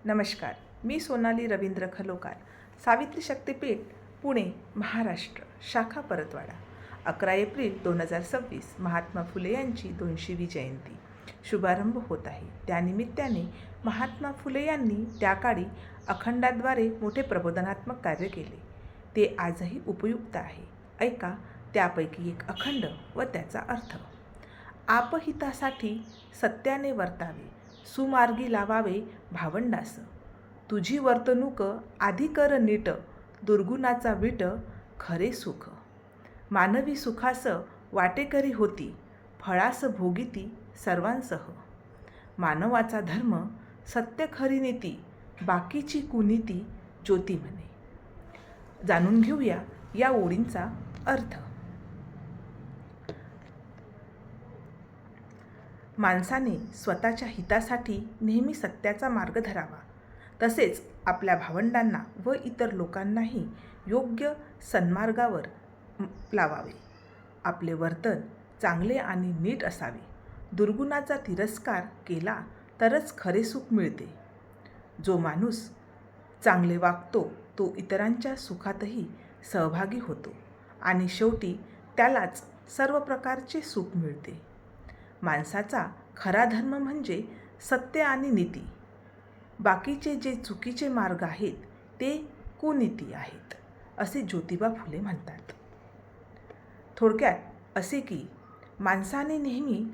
नमस्कार. मी सोनाली रवींद्र खलोकार, सावित्री शक्तीपीठ, पुणे, महाराष्ट्र, शाखा परतवाडा. 11 एप्रिल 2026 महात्मा फुले यांची 200वी जयंती शुभारंभ होत आहे. त्यानिमित्ताने महात्मा फुले यांनी त्या काळी अखंडाद्वारे मोठे प्रबोधनात्मक कार्य केले. ते आजही उपयुक्त आहे. ऐका त्यापैकी एक अखंड व त्याचा अर्थ. आपहितासाठी सत्याने वर्तावे, सुमार्गी लावावे भावंडास. तुझी वर्तणूक आधी कर नीट, दुर्गुणाचा वीट खरे सुख. मानवी सुखास वाटेकरी होती, फळास भोगिती सर्वांसह. मानवाचा धर्म सत्य खरी नीती, बाकीची कुनीती ज्योती म्हणे. जाणून घेऊया या ओळींचा अर्थ. माणसाने स्वतःच्या हितासाठी नेहमी सत्याचा मार्ग धरावा, तसेच आपल्या भावंडांना व इतर लोकांनाही योग्य सन्मार्गावर लावावे. आपले वर्तन चांगले आणि नीट असावे. दुर्गुणाचा तिरस्कार केला तरच खरे सुख मिळते. जो माणूस चांगले वागतो तो इतरांच्या सुखातही सहभागी होतो आणि शेवटी त्यालाच सर्व प्रकारचे सुख मिळते. माणसाचा खरा धर्म म्हणजे सत्य आणि नीती. बाकीचे जे चुकीचे मार्ग आहेत ते कुनीती आहेत, असे ज्योतिबा फुले म्हणतात. थोडक्यात असे की माणसाने नेहमी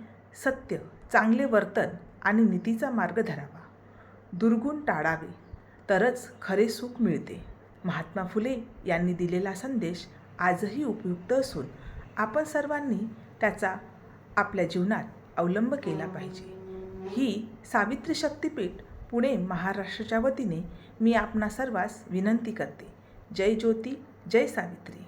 सत्य, चांगले वर्तन आणि नीतीचा मार्ग धरावा. दुर्गुण टाळावे तरच खरे सुख मिळते. महात्मा फुले यांनी दिलेला संदेश आजही उपयुक्त असून आपण सर्वांनी त्याचा आपल्या जीवनात अवलंब केला पाहिजे. ही सावित्री शक्तीपीठ, पुणे, महाराष्ट्राच्या वतीने मी आपणा सर्वांस विनंती करते. जय ज्योती, जय सावित्री.